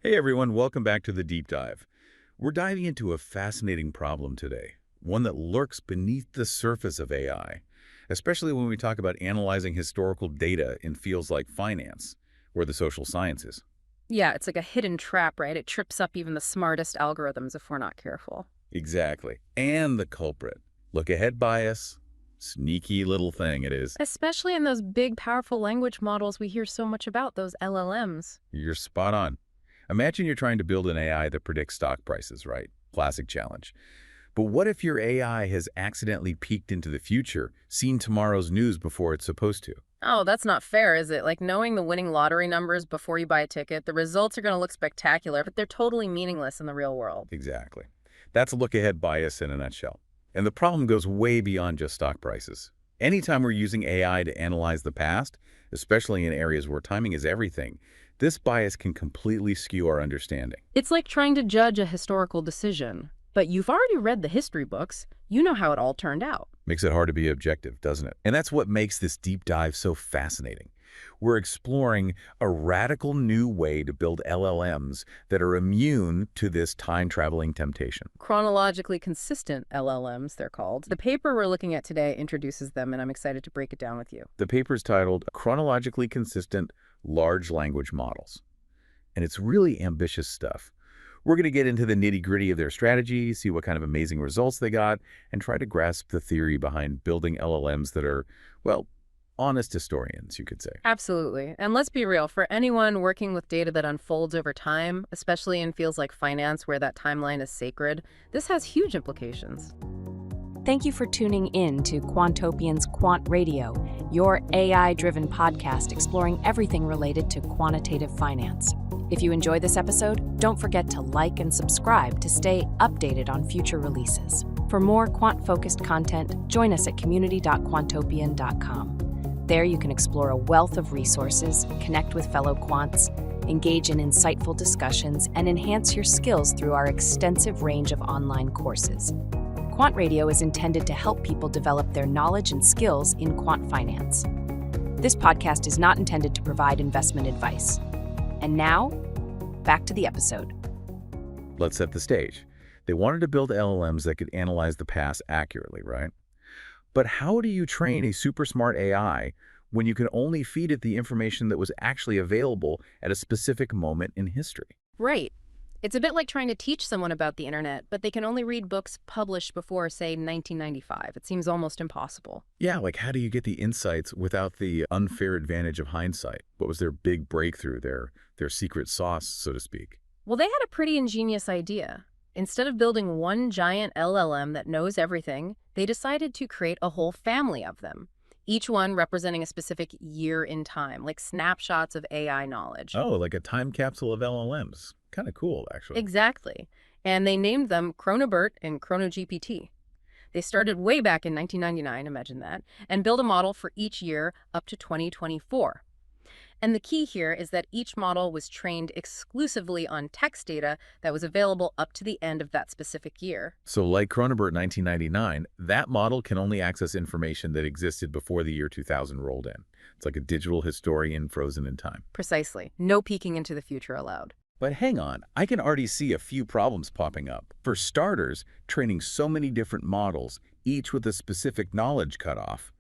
Hey everyone, welcome back to the Deep Dive. We're diving into a fascinating problem today, one that lurks beneath the surface of AI, especially when we talk about analyzing historical data in fields like finance or the social sciences. Yeah, it's like a hidden trap, right? It trips up even the smartest algorithms if we're not careful. Exactly. And the culprit. Look-ahead bias. Sneaky little thing it is. Especially in those big, powerful language models we hear so much about, those LLMs. You're spot on. Imagine you're trying to build an AI that predicts stock prices, right? Classic challenge. But what if your AI has accidentally peeked into the future, seen tomorrow's news before it's supposed to? Oh, that's not fair, is it? Like knowing the winning lottery numbers before you buy a ticket, the results are going to look spectacular, but they're totally meaningless in the real world. Exactly. That's a look-ahead bias in a nutshell. And the problem goes way beyond just stock prices. Anytime we're using AI to analyze the past, especially in areas where timing is everything, this bias can completely skew our understanding. It's like trying to judge a historical decision. But you've already read the history books. You know how it all turned out. Makes it hard to be objective, doesn't it? And that's what makes this deep dive so fascinating. We're exploring a radical new way to build LLMs that are immune to this time-traveling temptation. Chronologically consistent LLMs, they're called. The paper we're looking at today introduces them, and I'm excited to break it down with you. The paper's titled Chronologically Consistent Large Language Models. And it's really ambitious stuff. We're going to get into the nitty-gritty of their strategy, see what kind of amazing results they got, and try to grasp the theory behind building LLMs that are, well, honest historians, you could say. Absolutely. And let's be real, for anyone working with data that unfolds over time, especially in fields like finance where that timeline is sacred, this has huge implications. Thank you for tuning in to Quantopian's Quant Radio, your AI-driven podcast exploring everything related to quantitative finance. If you enjoy this episode, don't forget to like and subscribe to stay updated on future releases. For more quant-focused content, join us at community.quantopian.com. There you can explore a wealth of resources, connect with fellow quants, engage in insightful discussions, and enhance your skills through our extensive range of online courses. Quant Radio is intended to help people develop their knowledge and skills in quant finance. This podcast is not intended to provide investment advice. And now, back to the episode. Let's set the stage. They wanted to build LLMs that could analyze the past accurately, right? But how do you train a super smart AI when you can only feed it the information that was actually available at a specific moment in history? Right. It's a bit like trying to teach someone about the internet, but they can only read books published before, say, 1995. It seems almost impossible. Yeah, like how do you get the insights without the unfair advantage of hindsight? What was their big breakthrough, their secret sauce, so to speak? Well, they had a pretty ingenious idea. Instead of building one giant LLM that knows everything, they decided to create a whole family of them, each one representing a specific year in time, like snapshots of AI knowledge. Oh, like a time capsule of LLMs. Kind of cool, actually. Exactly. And they named them ChronoBERT and ChronoGPT. They started way back in 1999, imagine that, and built a model for each year up to 2024. And the key here is that each model was trained exclusively on text data that was available up to the end of that specific year. So like ChronoBERT 1999, that model can only access information that existed before the year 2000 rolled in. It's like a digital historian frozen in time. Precisely. No peeking into the future allowed. But hang on, I can already see a few problems popping up. For starters, training so many different models, each with a specific knowledge cutoff,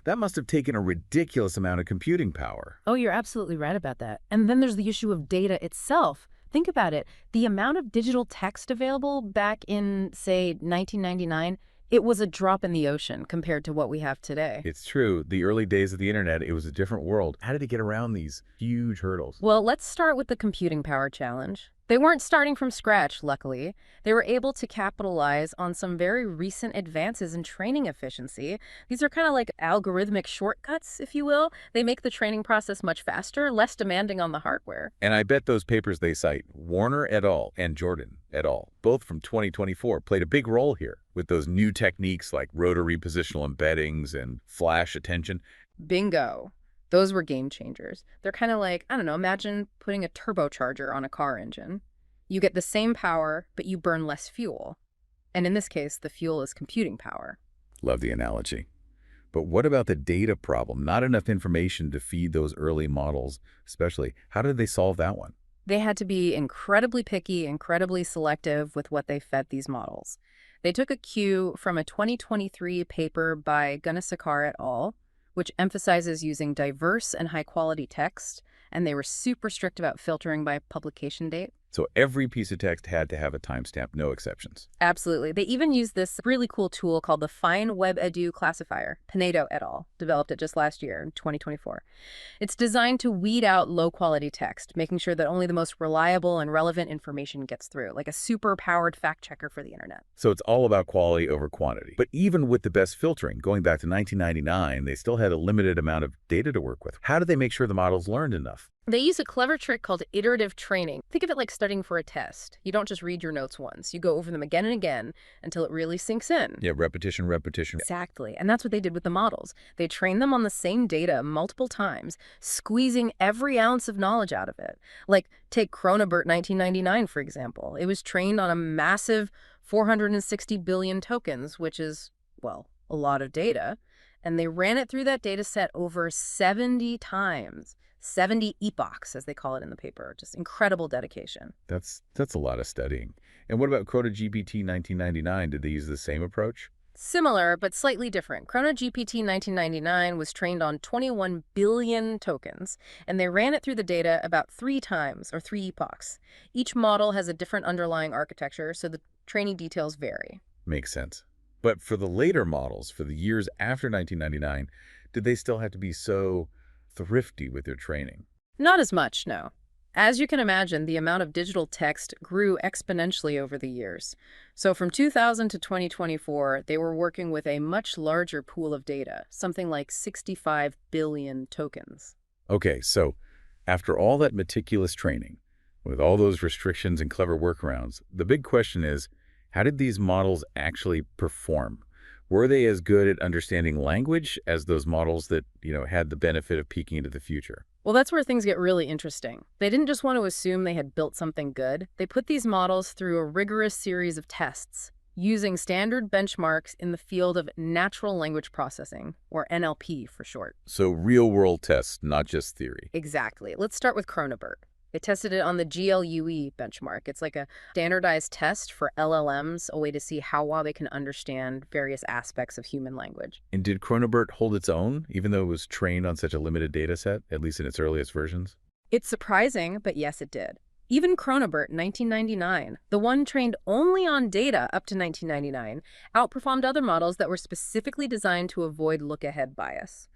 that must have taken a ridiculous amount of computing power. Oh, you're absolutely right about that. And then there's the issue of data itself. Think about it. The amount of digital text available back in, say, 1999, it was a drop in the ocean compared to what we have today. It's true. The early days of the internet, it was a different world. How did it get around these huge hurdles? Well, let's start with the computing power challenge. They weren't starting from scratch, luckily. They were able to capitalize on some very recent advances in training efficiency. These are kind of like algorithmic shortcuts, if you will. They make the training process much faster, less demanding on the hardware. And I bet those papers they cite, Warner et al. And Jordan et al., both from 2024, played a big role here with those new techniques like rotary positional embeddings and flash attention. Bingo. Those were game changers. They're kind of like, I don't know, imagine putting a turbocharger on a car engine. You get the same power, but you burn less fuel. And in this case, the fuel is computing power. Love the analogy. But what about the data problem? Not enough information to feed those early models, especially. How did they solve that one? They had to be incredibly picky, incredibly selective with what they fed these models. They took a cue from a 2023 paper by Gunasekar et al., which emphasizes using diverse and high-quality text, and they were super strict about filtering by publication date. So every piece of text had to have a timestamp, no exceptions. Absolutely. They even used this really cool tool called the Fine Web Edu Classifier. Pinedo et al. Developed it just last year in 2024. It's designed to weed out low-quality text, making sure that only the most reliable and relevant information gets through, like a super-powered fact-checker for the internet. So it's all about quality over quantity. But even with the best filtering, going back to 1999, they still had a limited amount of data to work with. How did they make sure the models learned enough? They use a clever trick called iterative training. Think of it like studying for a test. You don't just read your notes once. You go over them again and again until it really sinks in. Yeah, repetition, repetition. Exactly. And that's what they did with the models. They trained them on the same data multiple times, squeezing every ounce of knowledge out of it. Like, take ChronoBERT 1999, for example. It was trained on a massive 460 billion tokens, which is, well, a lot of data. And they ran it through that data set over 70 times. 70 epochs, as they call it in the paper. Just incredible dedication. That's a lot of studying. And what about ChronoGPT 1999? Did they use the same approach? Similar, but slightly different. ChronoGPT 1999 was trained on 21 billion tokens, and they ran it through the data about 3 times, or 3 epochs. Each model has a different underlying architecture, so the training details vary. Makes sense. But for the later models, for the years after 1999, did they still have to be so thrifty with their training? Not as much, no. As you can imagine, the amount of digital text grew exponentially over the years. So from 2000 to 2024, they were working with a much larger pool of data, something like 65 billion tokens. Okay, so after all that meticulous training, with all those restrictions and clever workarounds, the big question is, how did these models actually perform? Were they as good at understanding language as those models that, had the benefit of peeking into the future? Well, that's where things get really interesting. They didn't just want to assume they had built something good. They put these models through a rigorous series of tests using standard benchmarks in the field of natural language processing, or NLP for short. So real-world tests, not just theory. Exactly. Let's start with ChronoBERT. They tested it on the GLUE benchmark. It's like a standardized test for LLMs, a way to see how well they can understand various aspects of human language. And did ChronoBERT hold its own, even though it was trained on such a limited data set, at least in its earliest versions? It's surprising, but yes, it did. Even ChronoBERT in 1999, the one trained only on data up to 1999, outperformed other models that were specifically designed to avoid look-ahead bias.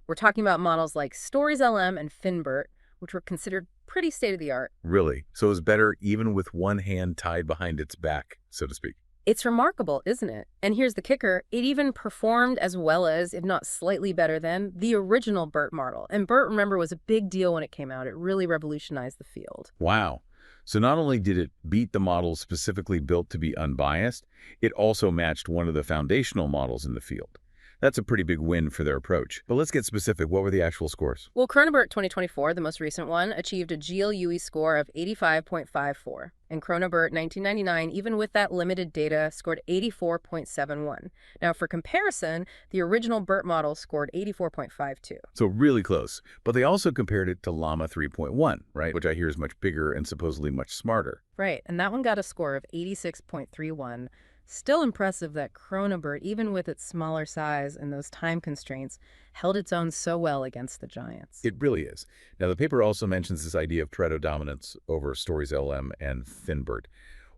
We're talking about models like StoriesLM and FinBERT, which were considered pretty state-of-the-art. Really? So it was better even with one hand tied behind its back, so to speak? It's remarkable, isn't it? And here's the kicker. It even performed as well as, if not slightly better than, the original BERT model. And BERT, remember, was a big deal when it came out. It really revolutionized the field. Wow. So not only did it beat the models specifically built to be unbiased, it also matched one of the foundational models in the field. That's a pretty big win for their approach. But let's get specific. What were the actual scores? Well, ChronoBERT 2024, the most recent one, achieved a GLUE score of 85.54. And ChronoBERT 1999, even with that limited data, scored 84.71. Now, for comparison, the original BERT model scored 84.52. So really close. But they also compared it to Llama 3.1, right? Which I hear is much bigger and supposedly much smarter. Right, and that one got a score of 86.31. Still impressive that ChronoBERT, even with its smaller size and those time constraints, held its own so well against the giants. It really is. Now, the paper also mentions this idea of Pareto dominance over StoriesLM and FinBERT.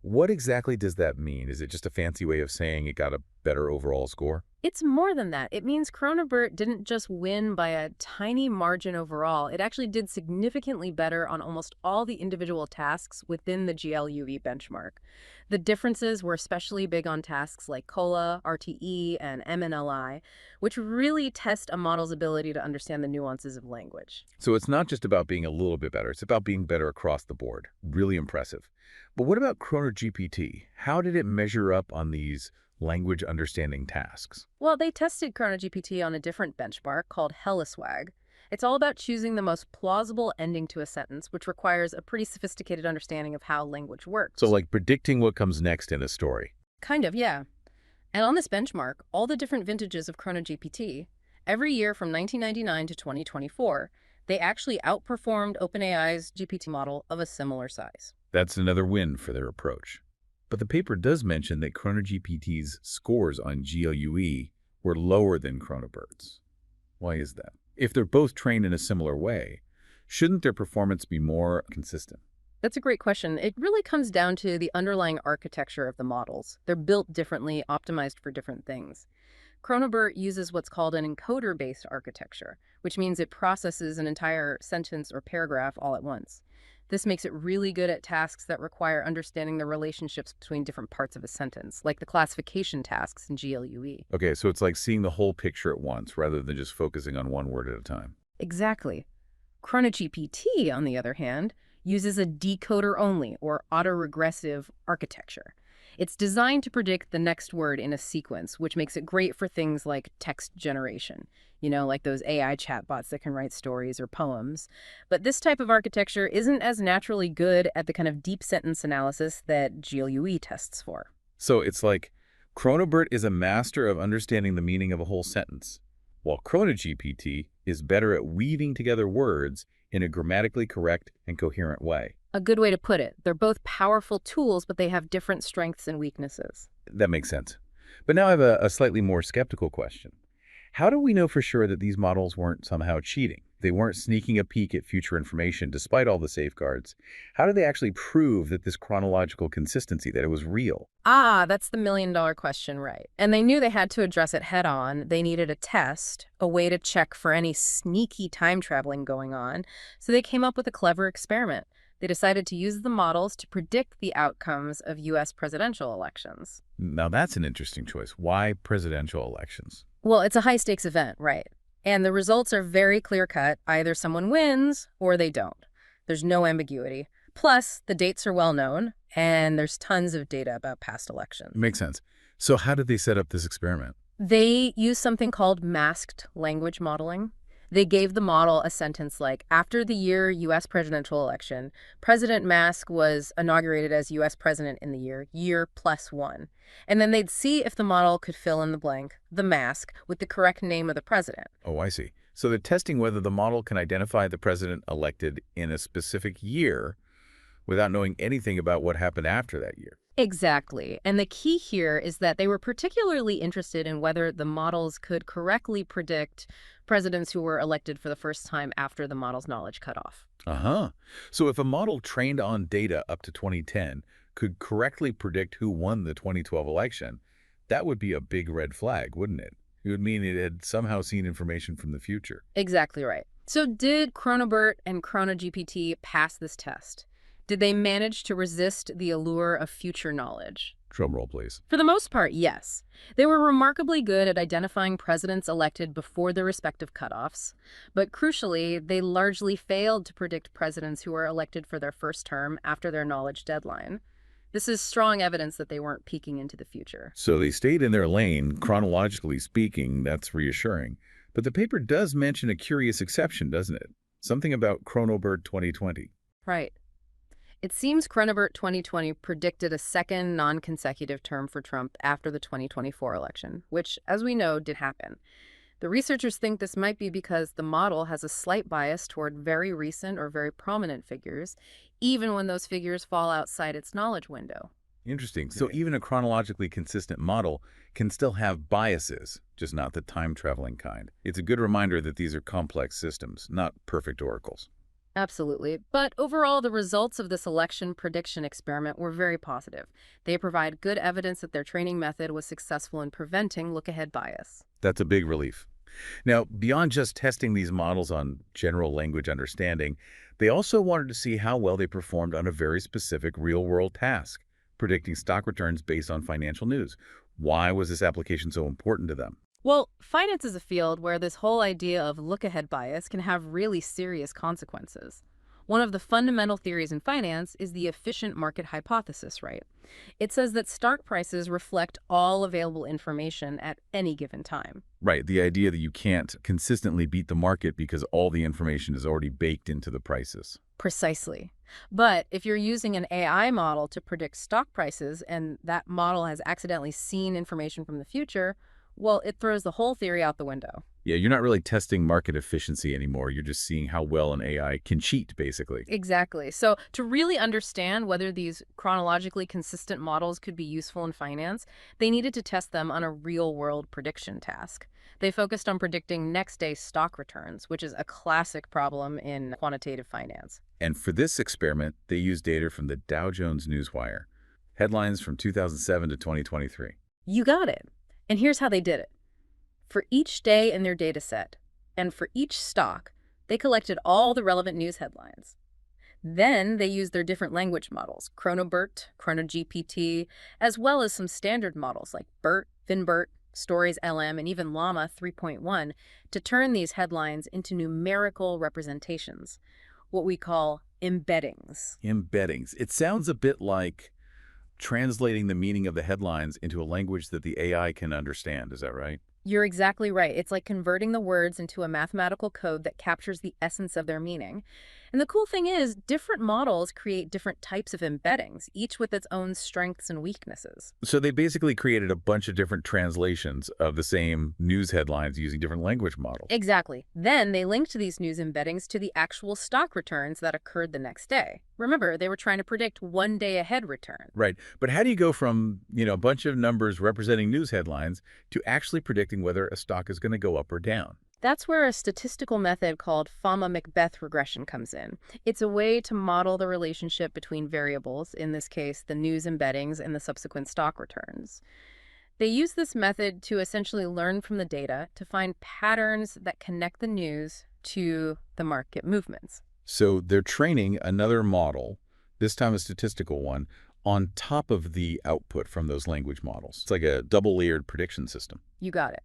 What exactly does that mean? Is it just a fancy way of saying it got a better overall score? It's more than that. It means ChronoBERT didn't just win by a tiny margin overall. It actually did significantly better on almost all the individual tasks within the GLUE benchmark. The differences were especially big on tasks like COLA, RTE, and MNLI, which really test a model's ability to understand the nuances of language. So it's not just about being a little bit better. It's about being better across the board. Really impressive. But what about ChronoGPT? How did it measure up on these language understanding tasks? Well, they tested ChronoGPT on a different benchmark called HeliSwag. It's all about choosing the most plausible ending to a sentence, which requires a pretty sophisticated understanding of how language works. So like predicting what comes next in a story. Kind of, yeah. And on this benchmark, all the different vintages of ChronoGPT, every year from 1999 to 2024, They actually outperformed OpenAI's GPT model of a similar size. That's another win for their approach. But the paper does mention that ChronoGPT's scores on GLUE were lower than ChronoBERT's. Why is that? If they're both trained in a similar way, shouldn't their performance be more consistent? That's a great question. It really comes down to the underlying architecture of the models. They're built differently, optimized for different things. ChronoBERT uses what's called an encoder-based architecture, which means it processes an entire sentence or paragraph all at once. This makes it really good at tasks that require understanding the relationships between different parts of a sentence, like the classification tasks in GLUE. Okay, so it's like seeing the whole picture at once rather than just focusing on one word at a time. Exactly. ChronoGPT, on the other hand, uses a decoder-only or autoregressive architecture. It's designed to predict the next word in a sequence, which makes it great for things like text generation, like those AI chatbots that can write stories or poems. But this type of architecture isn't as naturally good at the kind of deep sentence analysis that GLUE tests for. So it's like ChronoBERT is a master of understanding the meaning of a whole sentence, while ChronoGPT is better at weaving together words in a grammatically correct and coherent way. A good way to put it. They're both powerful tools, but they have different strengths and weaknesses. That makes sense. But now I have a slightly more skeptical question. How do we know for sure that these models weren't somehow cheating? They weren't sneaking a peek at future information despite all the safeguards. How do they actually prove that this chronological consistency, that it was real? That's the million-dollar question, right? And they knew they had to address it head-on. They needed a test, a way to check for any sneaky time traveling going on. So they came up with a clever experiment. They decided to use the models to predict the outcomes of U.S. presidential elections. Now that's an interesting choice. Why presidential elections? Well, it's a high-stakes event, right? And the results are very clear-cut. Either someone wins or they don't. There's no ambiguity. Plus, the dates are well-known, and there's tons of data about past elections. Makes sense. So how did they set up this experiment? They used something called masked language modeling. They gave the model a sentence like, after the year U.S. presidential election, President Musk was inaugurated as U.S. president in the year +1. And then they'd see if the model could fill in the blank, the mask, with the correct name of the president. Oh, I see. So they're testing whether the model can identify the president elected in a specific year without knowing anything about what happened after that year. Exactly. And the key here is that they were particularly interested in whether the models could correctly predict presidents who were elected for the first time after the model's knowledge cutoff. Uh-huh. So if a model trained on data up to 2010 could correctly predict who won the 2012 election, that would be a big red flag, wouldn't it? It would mean it had somehow seen information from the future. Exactly right. So did ChronoBERT and ChronoGPT pass this test? Did they manage to resist the allure of future knowledge? Drum roll, please. For the most part, yes. They were remarkably good at identifying presidents elected before their respective cutoffs. But crucially, they largely failed to predict presidents who were elected for their first term after their knowledge deadline. This is strong evidence that they weren't peeking into the future. So they stayed in their lane, chronologically speaking. That's reassuring. But the paper does mention a curious exception, doesn't it? Something about ChronoBERT 2020. Right. It seems ChronoBERT 2020 predicted a second non-consecutive term for Trump after the 2024 election, which, as we know, did happen. The researchers think this might be because the model has a slight bias toward very recent or very prominent figures, even when those figures fall outside its knowledge window. Interesting. So even a chronologically consistent model can still have biases, just not the time-traveling kind. It's a good reminder that these are complex systems, not perfect oracles. Absolutely. But overall, the results of this election prediction experiment were very positive. They provide good evidence that their training method was successful in preventing look-ahead bias. That's a big relief. Now, beyond just testing these models on general language understanding, they also wanted to see how well they performed on a very specific real-world task, predicting stock returns based on financial news. Why was this application so important to them? Well, finance is a field where this whole idea of look-ahead bias can have really serious consequences. One of the fundamental theories in finance is the efficient market hypothesis, right? It says that stock prices reflect all available information at any given time. Right, the idea that you can't consistently beat the market because all the information is already baked into the prices. Precisely. But if you're using an AI model to predict stock prices and that model has accidentally seen information from the future, well, it throws the whole theory out the window. Yeah, you're not really testing market efficiency anymore. You're just seeing how well an AI can cheat, basically. Exactly. So to really understand whether these chronologically consistent models could be useful in finance, they needed to test them on a real-world prediction task. They focused on predicting next-day stock returns, which is a classic problem in quantitative finance. And for this experiment, they used data from the Dow Jones Newswire, headlines from 2007 to 2023. You got it. And here's how they did it. For each day in their data set, and for each stock, they collected all the relevant news headlines. Then they used their different language models, ChronoBERT, ChronoGPT, as well as some standard models like BERT, FinBERT, Stories LM, and even Llama 3.1 to turn these headlines into numerical representations, what we call embeddings. Embeddings. It sounds a bit like translating the meaning of the headlines into a language that the AI can understand. Is that right? You're exactly right. It's like converting the words into a mathematical code that captures the essence of their meaning. And the cool thing is, different models create different types of embeddings, each with its own strengths and weaknesses. So they basically created a bunch of different translations of the same news headlines using different language models. Exactly. Then they linked these news embeddings to the actual stock returns that occurred the next day. Remember, they were trying to predict one day ahead return. Right. But how do you go from, a bunch of numbers representing news headlines to actually predicting whether a stock is going to go up or down? That's where a statistical method called Fama-Macbeth regression comes in. It's a way to model the relationship between variables, in this case, the news embeddings and the subsequent stock returns. They use this method to essentially learn from the data to find patterns that connect the news to the market movements. So they're training another model, this time a statistical one, on top of the output from those language models. It's like a double-layered prediction system. You got it.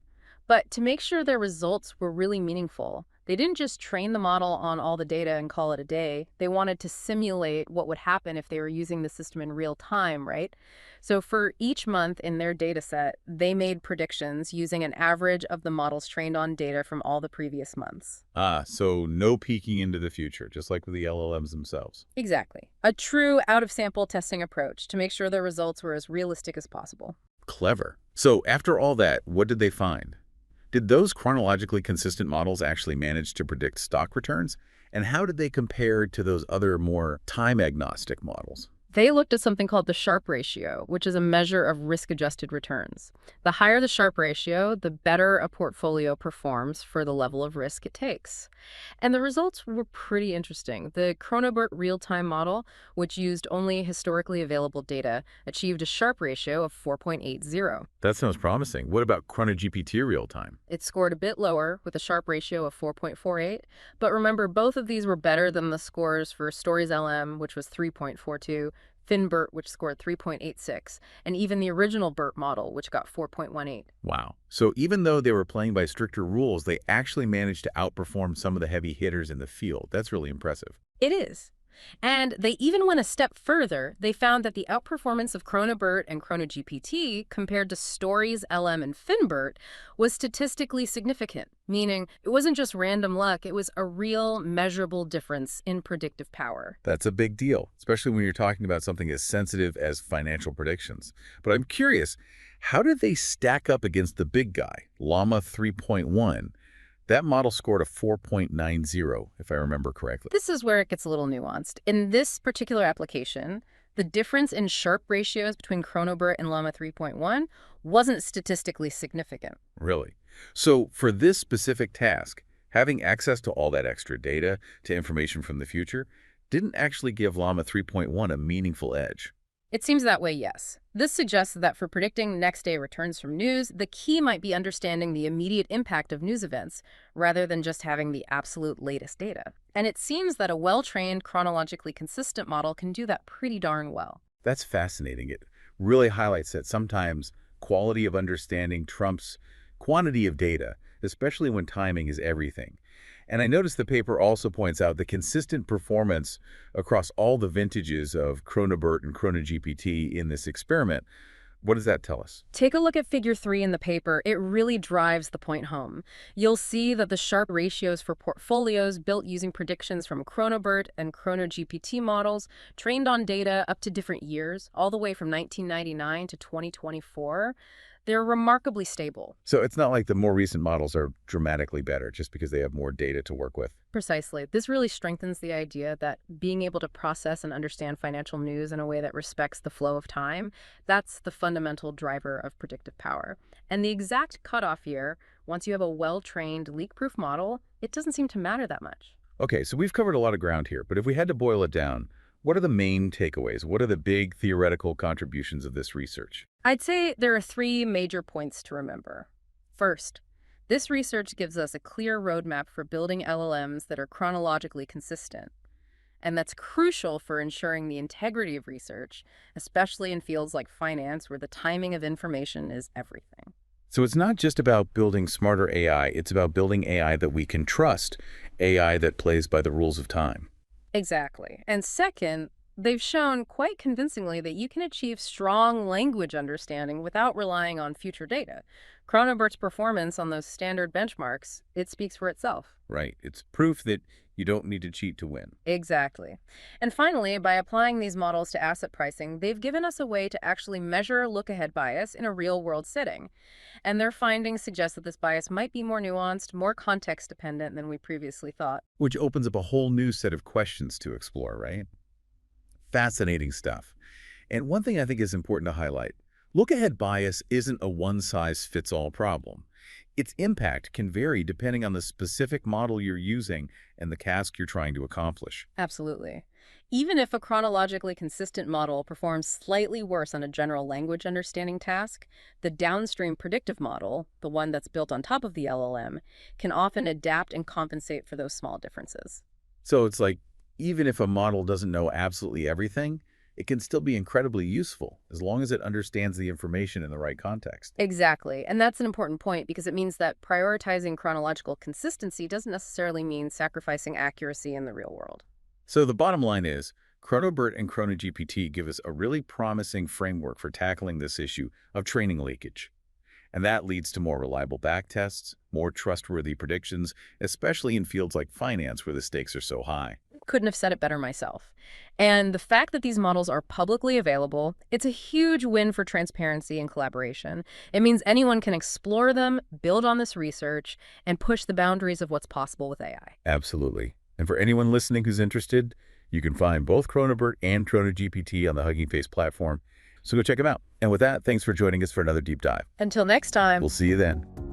But to make sure their results were really meaningful, they didn't just train the model on all the data and call it a day. They wanted to simulate what would happen if they were using the system in real time, right? So for each month in their data set, they made predictions using an average of the models trained on data from all the previous months. So no peeking into the future, just like with the LLMs themselves. Exactly. A true out-of-sample testing approach to make sure their results were as realistic as possible. Clever. So after all that, what did they find? Did those chronologically consistent models actually manage to predict stock returns? And how did they compare to those other more time-agnostic models? They looked at something called the Sharpe ratio, which is a measure of risk-adjusted returns. The higher the Sharpe ratio, the better a portfolio performs for the level of risk it takes. And the results were pretty interesting. The ChronoBERT real-time model, which used only historically available data, achieved a Sharpe ratio of 4.80. That sounds promising. What about ChronoGPT real-time? It scored a bit lower with a Sharpe ratio of 4.48. But remember, both of these were better than the scores for Stories LM, which was 3.42, FinBERT, which scored 3.86, and even the original BERT model, which got 4.18. Wow. So even though they were playing by stricter rules, they actually managed to outperform some of the heavy hitters in the field. That's really impressive. It is. And they even went a step further. They found that the outperformance of ChronoBERT and ChronoGPT compared to Stories, LM, and FinBERT was statistically significant, meaning it wasn't just random luck, it was a real measurable difference in predictive power. That's a big deal, especially when you're talking about something as sensitive as financial predictions. But I'm curious, how did they stack up against the big guy, Llama 3.1? That model scored a 4.90, if I remember correctly. This is where it gets a little nuanced. In this particular application, the difference in Sharpe ratios between ChronoBERT and Llama 3.1 wasn't statistically significant. Really? So for this specific task, having access to all that extra data, to information from the future, didn't actually give Llama 3.1 a meaningful edge. It seems that way, yes. This suggests that for predicting next-day returns from news, the key might be understanding the immediate impact of news events, rather than just having the absolute latest data. And it seems that a well-trained, chronologically consistent model can do that pretty darn well. That's fascinating. It really highlights that sometimes quality of understanding trumps quantity of data, especially when timing is everything. And I noticed the paper also points out the consistent performance across all the vintages of ChronoBERT and ChronoGPT in this experiment. What does that tell us? Take a look at Figure 3 in the paper. It really drives the point home. You'll see that the Sharpe ratios for portfolios built using predictions from ChronoBERT and ChronoGPT models trained on data up to different years, all the way from 1999 to 2024, They're remarkably stable. So it's not like the more recent models are dramatically better just because they have more data to work with. Precisely. This really strengthens the idea that being able to process and understand financial news in a way that respects the flow of time, that's the fundamental driver of predictive power. And the exact cutoff year, once you have a well-trained, leak-proof model, it doesn't seem to matter that much. Okay, so we've covered a lot of ground here, but if we had to boil it down, what are the main takeaways? What are the big theoretical contributions of this research? I'd say there are three major points to remember. First, this research gives us a clear roadmap for building LLMs that are chronologically consistent. And that's crucial for ensuring the integrity of research, especially in fields like finance, where the timing of information is everything. So it's not just about building smarter AI, it's about building AI that we can trust, AI that plays by the rules of time. Exactly. And second, they've shown quite convincingly that you can achieve strong language understanding without relying on future data. ChronoBERT's performance on those standard benchmarks, it speaks for itself. Right. It's proof that you don't need to cheat to win. Exactly. And finally, by applying these models to asset pricing, they've given us a way to actually measure look-ahead bias in a real-world setting. And their findings suggest that this bias might be more nuanced, more context-dependent than we previously thought. Which opens up a whole new set of questions to explore, right? Fascinating stuff. And one thing I think is important to highlight, look-ahead bias isn't a one-size-fits-all problem. Its impact can vary depending on the specific model you're using and the task you're trying to accomplish. Absolutely. Even if a chronologically consistent model performs slightly worse on a general language understanding task, the downstream predictive model, the one that's built on top of the LLM, can often adapt and compensate for those small differences. So it's like, even if a model doesn't know absolutely everything, it can still be incredibly useful as long as it understands the information in the right context. Exactly. And that's an important point because it means that prioritizing chronological consistency doesn't necessarily mean sacrificing accuracy in the real world. So the bottom line is, ChronoBERT and ChronoGPT give us a really promising framework for tackling this issue of training leakage. And that leads to more reliable backtests, more trustworthy predictions, especially in fields like finance where the stakes are so high. Couldn't have said it better myself. And the fact that these models are publicly available, it's a huge win for transparency and collaboration. It means anyone can explore them, build on this research, and push the boundaries of what's possible with AI. Absolutely. And for anyone listening who's interested, you can find both ChronoBERT and ChronoGPT on the Hugging Face platform. So go check them out. And with that, thanks for joining us for another deep dive. Until next time. We'll see you then.